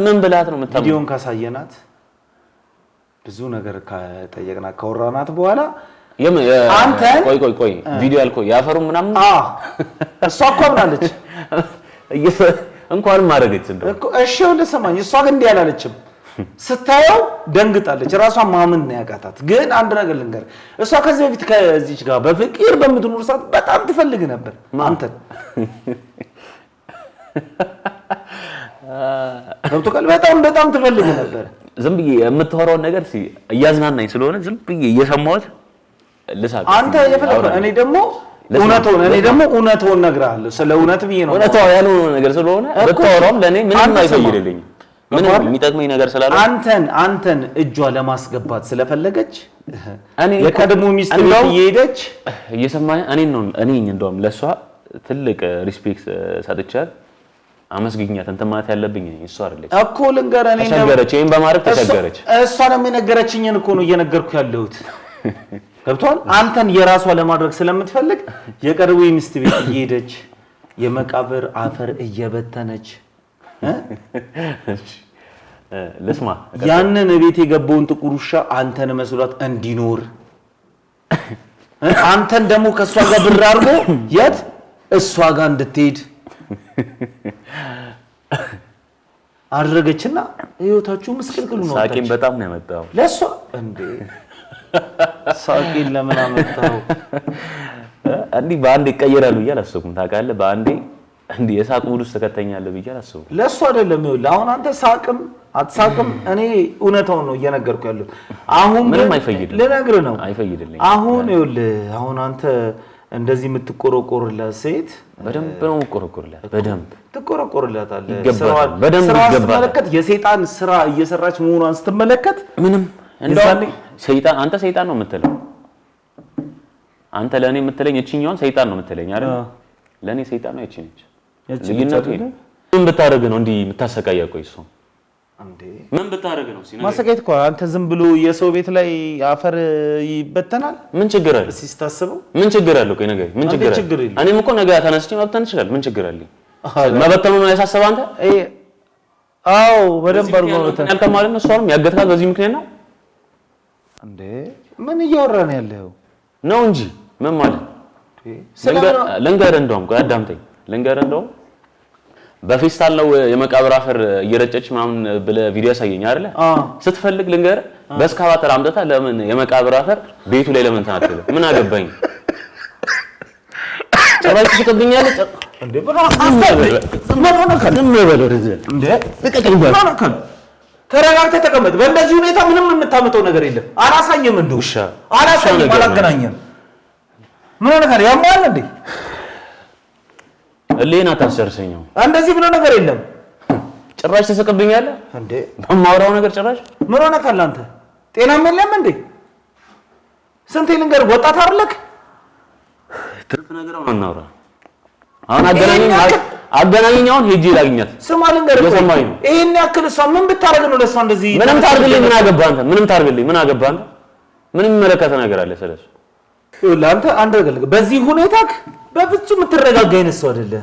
ምን ብላት ነው የምታምነው? ቪዲዮን ካሳየናት ብዙ ነገር ከጠየቅናት ካወራናት በኋላ አንተ ቆይ ቪዲዮ ያልከው ያፈሩ ምናምን እሷ እኮ አምናለች እንኳን ማረገች እንደው እኮ እሺ ለሰማኝ እሷ ግን እንዲህ አላለችም። ስታየው ደንግጣለች። ራሷን ማመን ነው ያቃታት። ግን አንድ ነገር ልንገር፣ እሷ ከዚህ በፊት ከዚህች ጋር በፍቅር በምትኖር ሰዓት በጣም ትፈልግ ነበር አንተን። ገብቶካል? በጣም ትፈልግ ነበር። ዝም ብዬ የምታወራውን ነገር እያዝናናኝ ስለሆነ ዝም ብዬ እየሰማሁት ልሳቅ። አንተ የፈለከው እኔ ደግሞ እውነቱን እነግርሃለሁ። ስለ እውነት ብዬ ነው። እውነታው ያልሆነ ነገር ስለሆነ ብታወራውም ለኔ ምንም አይፈይድልኝም። ምንም የሚጠቅመኝ ነገር ስላለ አንተን እጇ ለማስገባት ስለፈለገች የቀድሞ ሚስት ቤት እየሄደች እየሰማኝ እኔ እንደውም ለሷ ትልቅ ሪስፔክት ሰጥቻት አመስግኛት እንትን ማለት ያለብኝ እሷ አይደለች እኮ ልንገርህ። እኔ ተቸገረች፣ ይሄን በማድረግ ተቸገረች። እሷ ደግሞ የነገረችኝን እኮ ነው እየነገርኩ ያለሁት። ገብቷል። አንተን የራሷ ለማድረግ ስለምትፈልግ የቀረቡ ሚስት ቤት እየሄደች የመቃብር አፈር እየበተነች ለስማ ያንን ቤት የገባውን ጥቁር ውሻ አንተን መስሏት እንዲኖር አንተን ደግሞ ከሷ ጋር ብር አድርጎ የት እሷ ጋር እንድትሄድ አድርገችና ህይወታችሁ ምስቅልቅሉ ነው። ሳቂን በጣም ነው ያመጣው ለሷ እንዴ ሳቂን ለምን አመጣው? እንዴ በአንዴ ይቀየራሉ ብዬ አላሰብኩም። ታውቃለህ በአንዴ እንዴ የሳቅ ሙድ ውስጥ ተከተኛለህ ብዬ አላሰብኩም። ለሷ አይደለም ይኸውልህ፣ አሁን አንተ ሳቅም አትሳቅም እኔ እውነታውን ነው እየነገርኩ ያለሁት። አሁን ምንም አይፈይድልኝ ልነግርህ ነው አይፈይድልኝ። አሁን ይኸውልህ አሁን አንተ እንደዚህ የምትቆረቆርላት ሴት በደንብ ነው የምትቆረቆርላት። በደንብ ትቆረቆርላታለህ። ይገባታል። በደንብ ይገባታል። ስትመለከት የሰይጣን ስራ እየሰራች መሆኗን ስትመለከት ምንም እንደው ሰይጣን አንተ ሰይጣን ነው የምትለው አንተ ለኔ የምትለኝ እቺኛውን ሰይጣን ነው የምትለኝ አይደል? ለኔ ሰይጣን ነው እቺ ነች። ልዩነቱ ምን ብታረግ ነው እንዲህ የምታሰቃያ? ቆይ እሱ እንዴ ምን ብታረግ ነው ሲና ማሰቃየት እኮ አንተ ዝም ብሎ የሰው ቤት ላይ አፈር ይበተናል። ምን ችግር አለ? ሲታስበው ምን ችግር አለ? ቆይ ነገር ምን ችግር አለ? እኔም እኮ ነገ ተነስቼ መበተን ይችላል። ምን ችግር አለ? መበተኑ ነው ያሳሰበ አንተ? አዎ በደንብ አድርጎ ነው ያልከው ማለት ነው። እሷንም ያገትካት በዚህ ምክንያት ነው እንዴ? ምን እያወራህ ነው ያለው ነው እንጂ ምን ማለት ልንገርህ፣ እንደውም ቆይ አዳምጠኝ። ልንገርህ እንደውም በፌስታል ነው የመቃብር አፈር እየረጨች ምናምን ብለህ ቪዲዮ ያሳየኝ አይደለ? ስትፈልግ ልንገርህ በእስካቫተር አምጥታ ለምን የመቃብር አፈር ቤቱ ላይ ለምን ታናትለ? ምን አገባኝ? ጭራሽ ትስቅብኛለህ እንዴ? ተረጋግተህ ተቀመጥ። በእንደዚህ ሁኔታ ምንም የምታመጣው ነገር የለም። አላሳየም እንደው አላሳየም፣ አላገናኘም። ምን ነገር ያማል እንዴ? እሌና ታሰርሰኛው እንደዚህ ብሎ ነገር የለም። ጭራሽ ተሰቀብኛለህ እንዴ? በማውራው ነገር ጭራሽ ምን ሆነ ካለ አንተ ጤናም የለም እንዴ? ስንቴ ልንገር ወጣት አይደለክ? ትርፍ ነገር አሁን እናውራ። አሁን አገናኘኛውን ሄጄ ላግኛት። ስማ ልንገር እየሰማኝ ነው። ይሄን ያክል እሷ ምን ብታረግ ነው ለሷ እንደዚህ? ምንም ታርግልኝ። ምን አገባህ አንተ? ምንም ታርግልኝ። ምን አገባህ አንተ? ምንም የሚመለከተ ነገር አለ ስለሱ? ይኸውልህ አንተ አንድ ነገር በዚህ ሁኔታክ በፍጹም የምትረጋጋ አይነት ሰው አይደለህ።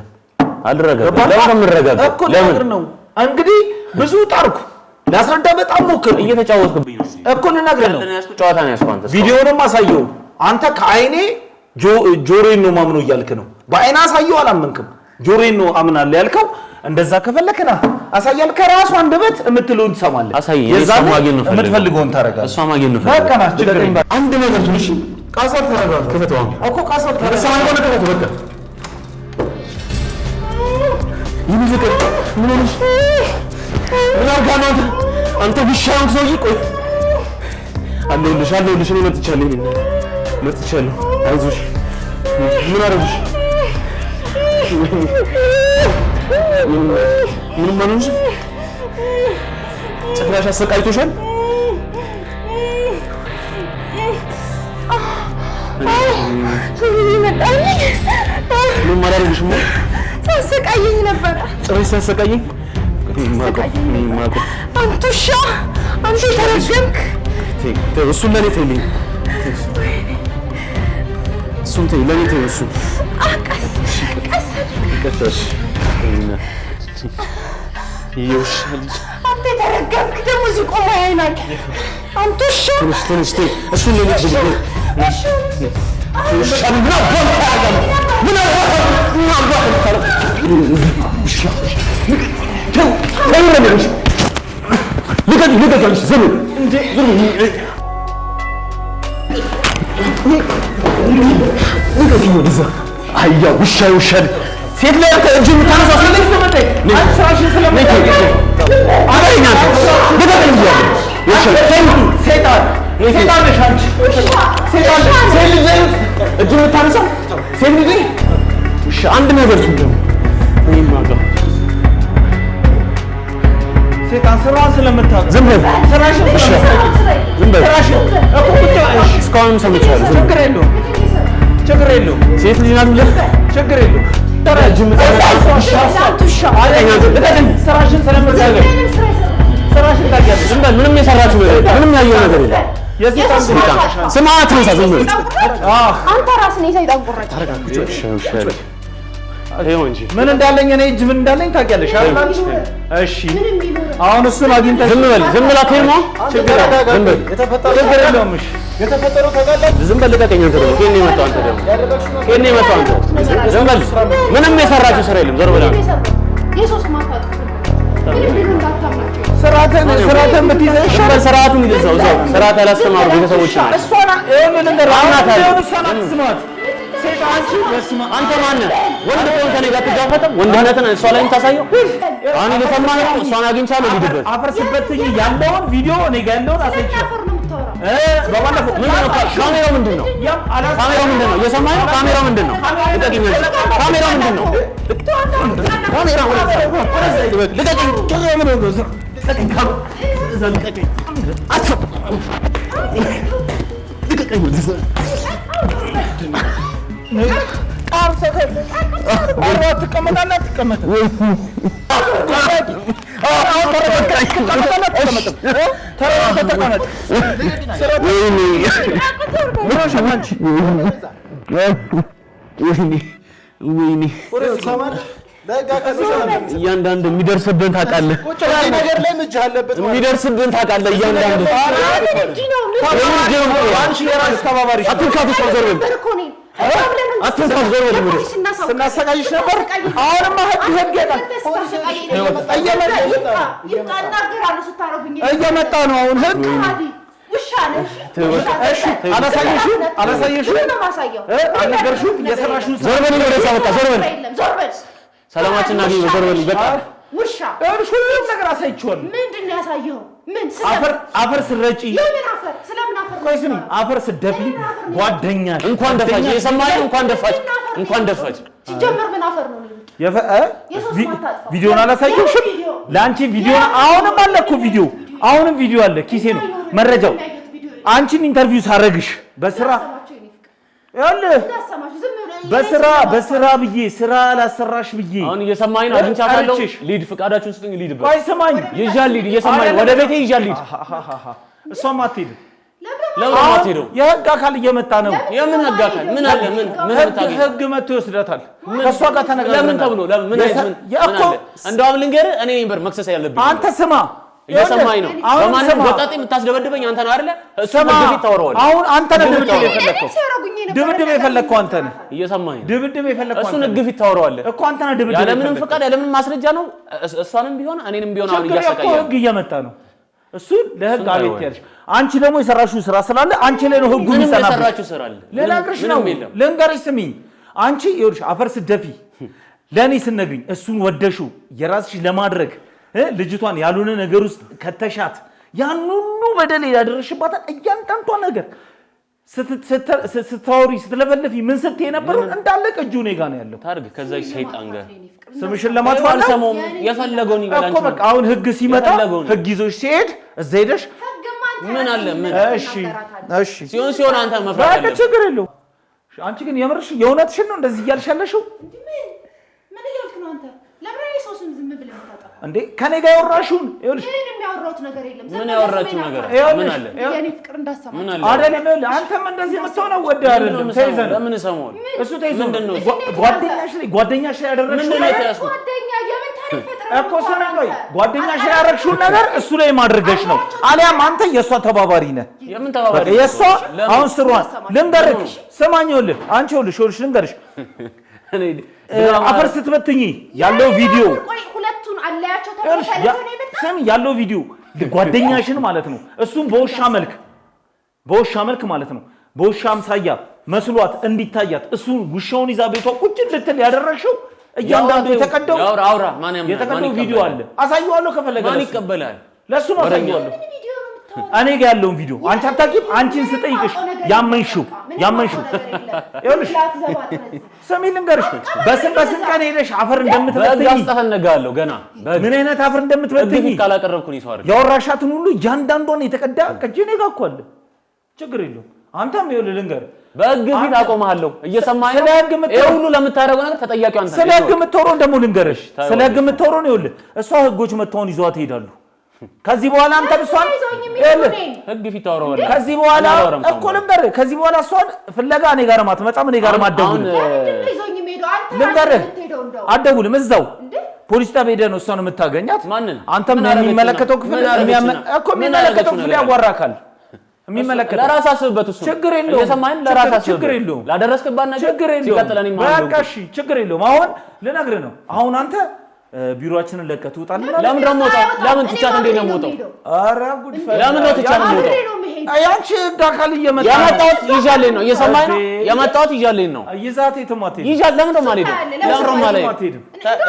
አልረጋጋም። ለምን የምረጋጋ እኮ ነገር ነው እንግዲህ ብዙ ጣርኩ ላስረዳ በጣም ሞክር። እየተጫወትክብኝ ነው እኮ ልነግርህ ነው። ጨዋታ ነው ያስኳንተ። ቪዲዮንም አሳየው አንተ ከአይኔ ጆሮዬን ነው ማምነው እያልክ ነው። በአይና አሳየው አላመንክም። ጆሮዬን ነው አምናለሁ ያልከው። እንደዛ ከፈለክና አሳያል። ከራሱ አንደበት የምትለውን ትሰማለህ። የዛን የምትፈልገውን ታረጋለህ። እሷ ማግኘት ነው በቃ አንድ ነገር ትንሽ ቃሰር ተረጋጋ። ከፈተው እኮ ቃሰር ተረጋጋ። ሰማይ ሆነ ከፈተው በቃ ይምዝከ ምን ሆነሽ? ምን አርጋ ነው አንተ ብቻህን ሰውዬ? ቆይ አለሁልሽ እኔ መጥቻለሁ። አይዞሽ። ምን አረግሽ? ምን ማንሽ? ጭራሽ አሰቃይቶሻል? ምን ማላረግሽ? ታሰቃየኝ ነበር። ጭራሽ ታሰቃየኝ? አንተ ውሻ፣ አንተ ተረገምክ። እሱን ለኔ ተይልኝ። እሱን ተይ፣ ለኔ ተይ። እሱ ቀስ ይውሻል። አንተ ተረገምክ። ደግሞ እዚህ ቆሞ ያይናል። አንተ ውሻ፣ ትንሽ ተይ። እሱን ለኔ ተይልኝ። ሴት ላይ እጅ የምታነሳ አንድ ነገር ሴጣን ስራዋን ስለምታውቅ ዝም በል። ስራሽን ዝም በል። እስካሁንም ሰምቻለሁ። ችግር የለውም። ሴት ልጅ ናት ብለህ ችግር የለውም። ስራሽን ስለምታውቅ ስራሽን ታውቂያለሽ። ዝም በል። ምንም የሰራችው ነገር ምንም ያየው ነገር የለም። የሰይጣን ስማት ነው ሳዘኝ አንተ ራስህ ነው የሰይጣን ቁራጭ ምን እንዳለኝ እኔ እጅ ምን እንዳለኝ ታውቂያለሽ አይደል? እሺ አሁን እሱን አግኝተሽ ዝም ብላ ቴርሞ ችግር የለውም። እሺ የተፈጠረው ታውቃለህ? ዝም በል ልቀቀኝ። አንተ ደግሞ ከኔ መጣው አንተ ደግሞ ከኔ መጣው አንተ ዝም በል። ምንም የሰራችሁ ስራ የለም። ዞር በል የሶስት ማፋት ምንም እንዳታምናቸው ስራተን ብትይዘው ይሻላል። ስርዓቱን ይዘው እዛው ስርዓት ያላስተማሩ ቤተሰቦች ናቸው። እሷና ይሄን ነገር ስማት አንተ ማነህ? ወንድ ነው ከኔ ጋር ትጋፈጠው? ወንድነትን እሷ ላይ የምታሳየው አሁን እየሰማህ ነው። እሷን አግኝቻለሁ ልሂድበት አፈርስበትኝ ያለውን ቪዲዮ እኔ ጋር ያለውን አሳይቻለሁ። በባለፈው ካሜራው ምንድን ነው? ካሜራው ምንድን ነው? እየሰማኸኝ ነው? ካሜራው ምንድን ነው? ልቀቂኝ። ካሜራው ምንድን ነው? ካሜራው ልቀቂኝ። እያንዳንዱ የሚደርስብን ታውቃለህ። ነገር ላይ ምጅ አለበት የሚደርስብን ታውቃለህ። እያንዳንዱ ስናሰቃይሽ ነበር። አሁንማ ህግ እየመጣ ነው። አሁን ህግ አላሳየሽም? አልነገርሽውም? እየሰራሽውን ዞር በል ወደ እሷ በቃ ዞር በል። ሰላማችን እናገኝ። ዞር በል በቃ ውሻ ሁሉም ነገር አሳይቼዋለሁ። ምንድን ነው ያሳየኸው? ምን አፈር ስረጪ፣ የምን አፈር? ስለምን አፈር? ቆይ ስሚ፣ አፈር ስደፊ ጓደኛሽ እንኳን ደፋች። የሰማኸኝ እንኳን ደፋች። ሲጀመር ምን አፈር ነው? ቪዲዮን አላሳየሁሽም? ለአንቺ ቪዲዮን አሁንም አለ እኮ አሁንም ቪዲዮ አለ ኪሴ ነው መረጃው። አንቺን ኢንተርቪው ሳረግሽ በስራ በስራ ብዬ ስራ ላሰራሽ ብዬ አሁን እየሰማኸኝ ነው። አግኝቻታለሁ። ሊድ ፍቃዳችሁን ስጡኝ። ሊድ ቆይ ስማኝ፣ ይዣል ሊድ እየሰማኸኝ ወደ ቤቴ ይዣል ሊድ። እሷም አትሄድም። ለምን አትሄደው? የህግ አካል እየመጣ ነው። የምን ህግ አካል? ምን አለ? ምን ህግ መጥቶ ይወስዳታል። ከእሷ ጋር ተነጋግረን ለምን ተብሎ ምን አለ? እንደውም ልንገርህ፣ እኔ ነበር መክሰስ ያለብኝ። አንተ ስማ፣ እየሰማኸኝ ነው። በማንም ወጣጤ የምታስደበድበኝ አንተ ነህ አይደለ? እሱ ግፊት ታወራዋለህ። አሁን አንተ ነህ ድብድብ የፈለግከው አንተ ነህ። እየሰማኸኝ ነው? ድብድብ የፈለግከው እሱን ግፊት ታወራዋለህ እኮ አንተ ነህ። ድብድብ ያለምንም ፍቃድ ያለምንም ማስረጃ ነው። እሷንም ቢሆን እኔንም ቢሆን አሁን እያሰቃየኝ ህግ እየመጣ ነው። እሱን ለህግ አቤት ያልሽ አንቺ ደግሞ የሰራሽው ስራ ስላለ አንቺ ላይ ነው ህጉ የሚሰናበት። ምንም የሰራችው ስራ አለ። ልነግርሽ ነው። ልንገርሽ ስሚኝ። አንቺ ይኸውልሽ አፈር ስደፊ ለእኔ ስነግሪኝ እሱን ወደሽው የራስሽ ለማድረግ ልጅቷን ያልሆነ ነገር ውስጥ ከተሻት ያን ሁሉ በደል ያደረሽባታል። እያንዳንዷ ነገር ስታወሪ ስትለፈልፊ ምን ስትይ ነበር? እንዳለቀ እጁ እኔ ጋር ነው ያለው። ታርግ ከዛች ሰይጣን ጋር ስምሽን ለማጥፋት ሰሞኑን የፈለገውን ይበላል እኮ በቃ አሁን ህግ ሲመጣ ህግ ይዞሽ ሲሄድ እዛ ሄደሽ ምን አለ ምን እሺ ሲሆን አንተ መፍራት አለ። ችግር የለውም። አንቺ ግን የምርሽ የእውነትሽን ነው እንደዚህ እያልሽ ያለሽው? ምን እያልክ ነው አንተ? ለምን የሶስም ዝም ብለህ ታጣ እንዴ? ከኔ ጋር ያወራሽውን ይኸውልሽ፣ ምን የሚያወራው ነገር የለም። ምን ያወራችሁ ነገር ምን አለ? የኔ ፍቅር እንዳሰማ አይደለም። አንተም እንደዚህ የምትሆነው ወደ አይደለም ተይዘን ለምን ሰሞን እሱ ተይዘን ምንድነው ጓደኛሽ ላይ ያደረግሽው ምንድነው የተያዝኩት? ጓደኛ የምን ታሪክ ፈጥረህ እኮ ስለቆይ ጓደኛሽ ላይ ያደረግሽውን ነገር እሱ ላይ ማድረግሽ ነው። አሊያም አንተ የእሷ ተባባሪ ነህ። የምን ተባባሪ? የእሷ አሁን ስሯን ልንገርሽ፣ ስማኝ፣ ይኸውልህ አንቺ ይኸውልሽ ልንገርሽ፣ አፈር ስትበትኝ ያለው ቪዲዮ ሁለቱን አለያቸው ተባባሪ ስም ያለው ቪዲዮ ጓደኛሽን ማለት ነው። እሱም በውሻ መልክ ማለት ነው። በውሻ አምሳያ መስሏት እንዲታያት እሱን ውሻውን ይዛ ቤቷ ቁጭ እንድትል ያደረግሽው እያንዳንዱ የተቀደው አውራ ማን የተቀደው ቪዲዮ አለ። አሳየዋለሁ ከፈለገ ማን ይቀበላል? ለሱ ነው አሳየዋለሁ። እኔ ጋር ያለውን ቪዲዮ አንቺ አታውቂም። አንቺን ስጠይቅሽ ያመንሽው ይኸውልሽ፣ ስሚ ልንገርሽ፣ በስንት ቀን ሄደሽ አፈር እንደምትበትኝ አስጠፈነጋለሁ። ገና ምን አይነት አፈር እንደምትበትኝ ካላቀረብኩኝ ሰው አይደል? ያወራሻትን ሁሉ እያንዳንዷን የተቀዳ ቅጂ እኔ ጋር እኮ አለ። ችግር የለውም። አንተም ይኸውልህ ልንገርህ፣ በህግ ፊት አቆምሃለሁ። እየሰማኸኝ ነው? ይሄ ሁሉ ለምታደርገው ነገር ተጠያቂው አንተ ነህ። ስለ ህግ የምትወራውን ደግሞ ልንገርሽ፣ ስለ ህግ የምትወራውን ይኸውልህ፣ እሷ ህጎች መተውን ይዘዋት ይሄዳሉ። ከዚህ በኋላ አንተ ብሷል ህግ ፊት አወራዋለሁ። ከዚህ በኋላ እኮ ልንገር ከዚህ በኋላ እሷን ፍለጋ እኔ ጋር ማትመጣም እኔ ጋር ማደውል ልንገር አደውልም እዛው ፖሊስ ጣቢያ ሄደህ ነው እሷን የምታገኛት አንተም የሚመለከተው ክፍል እኮ የሚመለከተው ክፍል ያዋራካል የሚመለከተው ለራስህ አስብበት እሱ ችግር የለውም እየሰማኸኝ ለራስህ አስብበት ችግር የለውም ላደረስክባት ነገር ሲቀጥለኝ ማለት ነው በቃ እሺ ችግር የለውም አሁን ልነግርህ ነው አሁን አንተ ቢሮአችንን ለቀህ ትወጣለህ ለምን ደግሞ ወጣ ለምን ትቻት እንዴት ነው የምወጣው ኧረ ጉድ ፈላ ለምን ነው ትቻት የምወጣው ያንቺ ዳካል እየመጣ ያመጣሁት ይዣለኝ ነው እየሰማኸኝ ነው ያመጣሁት ይዣለኝ ነው ይዛት የትማት ሄድ ይዣት ለምን ነው ማለት ለምን ነው ማለት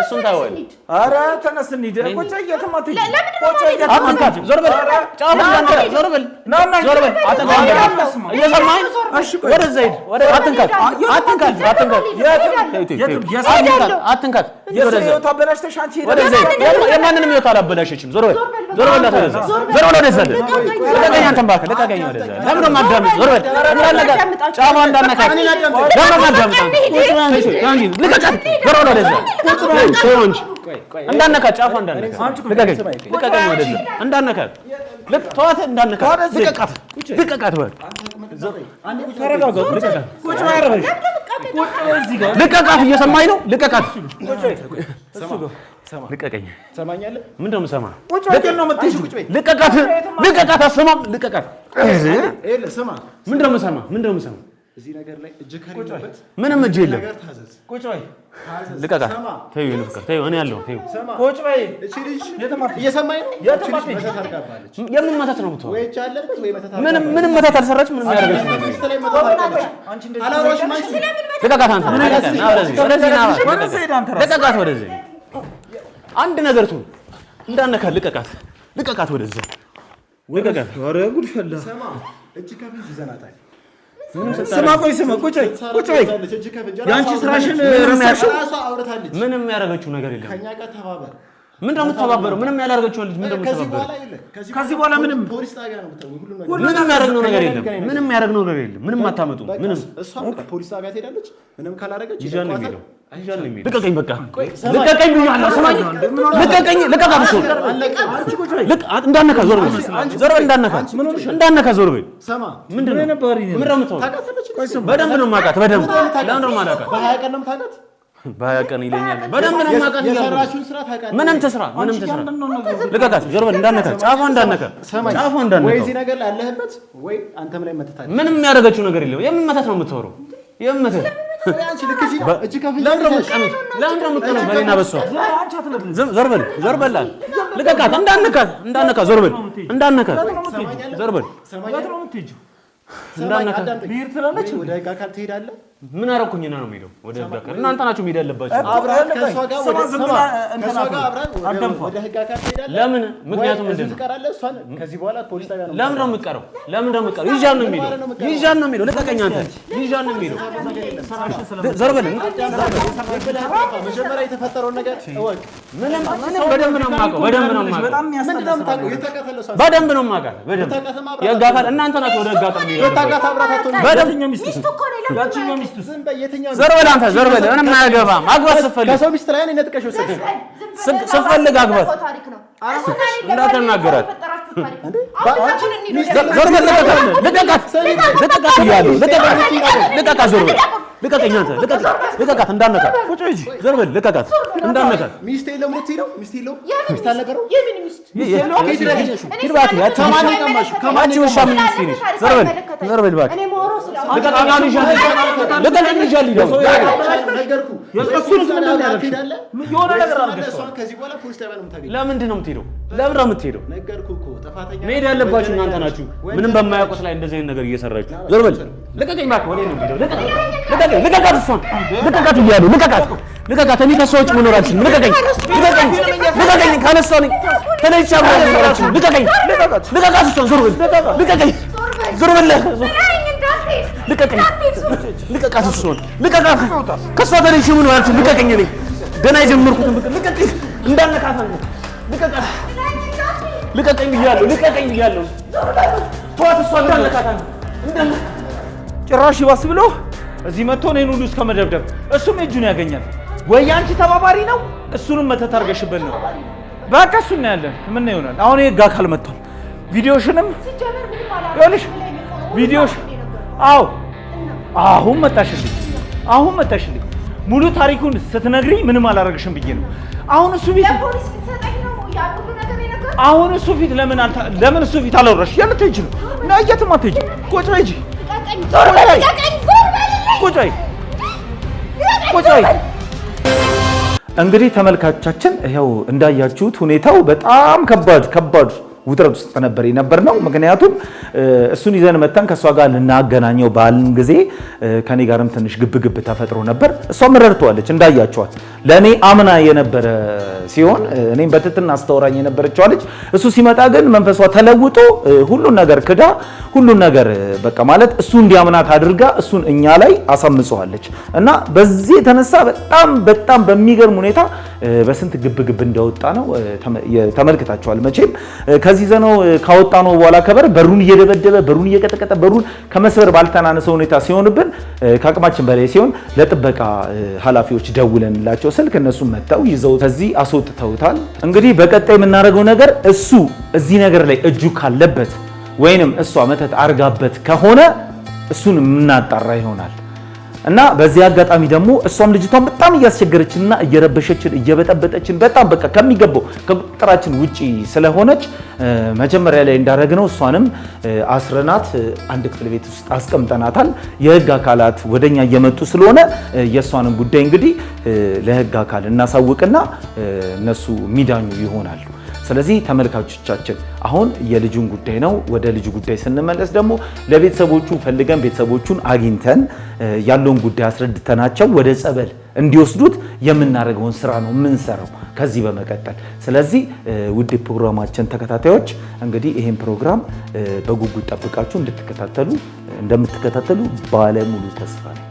እሱን ታወይ ኧረ ተነስ እንሂድ ቆጨ የትማት ሄድ ቆጨ የትማት ዞር በል ጫፍ አንተ ዞር በል ዞር በል አጠጋኝ እየሰማኸኝ እሺ ወደዛ ሂድ ወደ አትንካት አትንካት የሰው ታበላሽተሽ አንቺ ወደዛ የማንንም ህይወት አላበላሸችም ዞር በል ወደዛ ዞር በል ወደዛ ለቀቀኝ አንተም ባክ ለቀቀኝ ወደዛ ለምን ነው ማዳመጥ ዞር በል እንዳነካ ጫማ እንዳነካ ለምን ነው ማዳመጥ ልቀቀኝ ዞር በል ወደዛ እንዳነካ ጫፏ እንዳነካ ልቀቀኝ ወደዛ እንዳነካ ተዋት እንዳነካ ልቀቃት በል ተረጋጋ ልቀቃት እየሰማኸኝ ነው ልቀቃት ልቀቀኝ ሰማኛለህ ምንድን ነው የምሰማህ ልቀቃት አሰማም ልቀቃት ስማ ምንድን ነው የምሰማህ እዚህ ነገር ላይ እጅ ከሌለበት ምንም እጅ የለም ቁጭ በይ ልቀቃት ተይው ይልፍቀር ተይው እኔ ያለሁ ተይው ቁጭ በይ እቺ ልጅ እየሰማኸኝ ነው መተት አድርጋባለች የምን መተት ነው የምትሆነው ወይ እጅ አለበት ወይ መተት ምንም መተት አልሰራችም ምንም ያደረገችው ልቀቃት አንተ ልቀቃት ወደዚህ አንድ ነገር ትሁን እንዳነካ ልቀቃት ወደዚህ ልቀቃት ኧረ ጉድ ፈላ ስማ እጅ ከፍንጅ ይዘናታል ስማ ቁጭ በይ ያንቺ ስራሽን ረሳሽው ምንም ያደረገችው ነገር የለም ከኛ ጋር ተባበር ምንድን ነው የምትተባበረው ምንም ያላደረገችው ልጅ ምንድን ነው የምትተባበረው ከዚህ በኋላ ምንም ፖሊስ ጣቢያ ነው ሁሉም ምንም ያደረግነው ነገር የለም ምንም አታመጡም ምንም እሷ ፖሊስ ጣቢያ ትሄዳለች ምንም ካላደረገች ይዣን ነው የሚለው ልቀቀኝ በቃ ልቀቀኝ ብያለሁ ስማኝ ልቀቃት እሱ እንዳነካ ዞር በል እንዳነካ ዞር በል ምንድን ነው የምትሆነው በደንብ ነው የማውቃት በደንብ ለምን ነው የማላውቃት በሀያ ቀን ይለኛል በደንብ ነው የማውቃት የሰራችውን ስራ ታውቃለህ ምንም ትስራ ልቀቃት ዞር በል እንዳነካ ጫፏ እንዳነካ ወይ እዚህ ነገር ላይ አለህበት ወይ አንተም ላይ መተታለህ ምንም ያደረገችው ነገር የለም የምን መተት ነው የምትወረው የምን መተት ለምንድን ነው የምትቀኑት በእኔና በሷ ዞር በል ልቀቃት እንዳነካ ዞር በል እንዳነካት ዞር በል እንዳነካ ብሄር ትላለች ወደ ህግ አካል ትሄዳለህ ምን አደረኩኝና ነው የምሄደው ወደ ህግ አካል እናንተ ናችሁ መሄድ ያለባችሁ ከእሷ ጋር ወደ ህግ አካል ትሄዳለህ ለምን ምክንያቱም ምንድን ነው ትቀራለህ እሷን ከዚህ በኋላ ፖሊስ ጣቢያ ነው ለምን ነው የምትቀረው ይዣን ነው የሚሄደው ልቀቀኝ አንተ ይዣን ነው የሚሄደው ዞር በል መጀመሪያ የተፈጠረውን ነገር እወቅ ምንም በደንብ ነው የማውቀው በደንብ ነው የማውቃት የህግ አካል እናንተ ናችሁ ወደ ህግ አካል ዞር በል አንተ ዞር በል ምንም አያገባም አግባት ስትፈልግ ከሰው ሚስት ላይ ነጥቀሽ ወሰድሽ ስትፈልግ አግባት እንዳትናገራት ዞር በል ልቀቃት እያለሁ ልቀቃት ዞር በል ልቀቀኝ አንተ ልቀቃት እንዳነካት ዞር በል ልቀቃት እንዳነካት ሚስት የለውም የምትሄደው ሚስት የለውም ሚስት አልነበረው የምን ሚስት ዞር በል እባክህ ልቀቀኝ ይዣለሁ ለምንድን ነው የምትሄደው መሄድ ያለባችሁ እናንተ ናችሁ ምንም በማያውቁት ላይ እንደዚህ አይነት ነገር እየሰራችሁ ዞር በል ልቀቀኝ እባክህ ወዴት ነው የምትሄደው ልቀቃት እሷን ልቀቃት እያለሁ ልቀቃት እኔ ከእሷ ውጭ መኖር አልችልም ልቀቀኝ ካነሳሁ ተለይቼ መኖር አልችልም ልቀቃት እሷን ልቀቀኝ ዞር በል ልቀቃት እሷን ከእሷ ተለይቼ መኖር አልችልም ልቀቀኝ እኔ ገና የጀመርኩትን ልቀቀኝ እንዳነካት ልቀቀኝ ብያለሁ ተዋት እሷን እንዳነካት ጭራሽ ይባስ ብሎ እዚህ መጥቶ እኔን ሁሉ እስከ መደብደብ እሱም እጁን ያገኛል ወይ አንቺ ተባባሪ ነው እሱንም መተት አድርገሽበት ነው በቃ እሱ እናያለን። ምን ይሆናል አሁን የህግ አካል መጥቷል። ቪዲዮሽንም ይኸውልሽ ቪዲዮሽ አሁን መጣሽልኝ ሙሉ ታሪኩን ስትነግሪኝ ምንም አላረግሽም ብዬ ነው። አሁን እሱ ፊት ለምን እሱ ፊት አላወራሽ? ያልተይጅ ነው እና የትም አትሄጂ። ቁጭ በይ እንጂ ቁጭ በይ። እንግዲህ ተመልካቾቻችን ይኸው እንዳያችሁት ሁኔታው በጣም ከባድ ውጥረት ውስጥ ነበር የነበርነው። ምክንያቱም እሱን ይዘን መተን ከሷ ጋር ልናገናኘው ባልን ጊዜ ከኔ ጋርም ትንሽ ግብግብ ተፈጥሮ ነበር። እሷም ረድቷለች እንዳያችኋት። ለኔ አምና የነበረ ሲሆን እኔም በትትና አስተወራኝ የነበረችው ልጅ እሱ ሲመጣ ግን መንፈሷ ተለውጦ ሁሉን ነገር ክዳ ሁሉን ነገር በቃ ማለት እሱ እንዲያምናት አድርጋ እሱን እኛ ላይ አሳምጸዋለች እና በዚህ የተነሳ በጣም በሚገርም ሁኔታ በስንት ግብግብ እንደወጣ ነው ተመልክታችኋል። መቼም ከዚህ ዘነው ካወጣ ነው በኋላ ከበር በሩን እየደበደበ በሩን እየቀጠቀጠ በሩን ከመስበር ባልተናነሰ ሁኔታ ሲሆንብን ከአቅማችን በላይ ሲሆን ለጥበቃ ኃላፊዎች ደውለንላቸው ስልክ እነሱ መጣው ይዘው ከዚህ አስወጥተውታል። እንግዲህ በቀጣይ የምናደርገው ነገር እሱ እዚህ ነገር ላይ እጁ ካለበት ወይንም እሷ መተት አርጋበት ከሆነ እሱን የምናጣራ ይሆናል እና በዚህ አጋጣሚ ደግሞ እሷም ልጅቷን በጣም እያስቸገረችንና እየረበሸችን እየበጠበጠችን በጣም በቃ ከሚገባው ከቁጥራችን ውጪ ስለሆነች መጀመሪያ ላይ እንዳደረግነው እሷንም አስረናት አንድ ክፍል ቤት ውስጥ አስቀምጠናታል። የህግ አካላት ወደኛ እየመጡ ስለሆነ የእሷንም ጉዳይ እንግዲህ ለህግ አካል እናሳውቅና እነሱ የሚዳኙ ይሆናሉ። ስለዚህ ተመልካቾቻችን አሁን የልጁን ጉዳይ ነው። ወደ ልጁ ጉዳይ ስንመለስ ደግሞ ለቤተሰቦቹ ፈልገን ቤተሰቦቹን አግኝተን ያለውን ጉዳይ አስረድተናቸው ወደ ጸበል እንዲወስዱት የምናደርገውን ስራ ነው የምንሰራው ከዚህ በመቀጠል። ስለዚህ ውድ ፕሮግራማችን ተከታታዮች እንግዲህ ይሄን ፕሮግራም በጉጉት ጠብቃችሁ እንደምትከታተሉ ባለሙሉ ተስፋ ነው።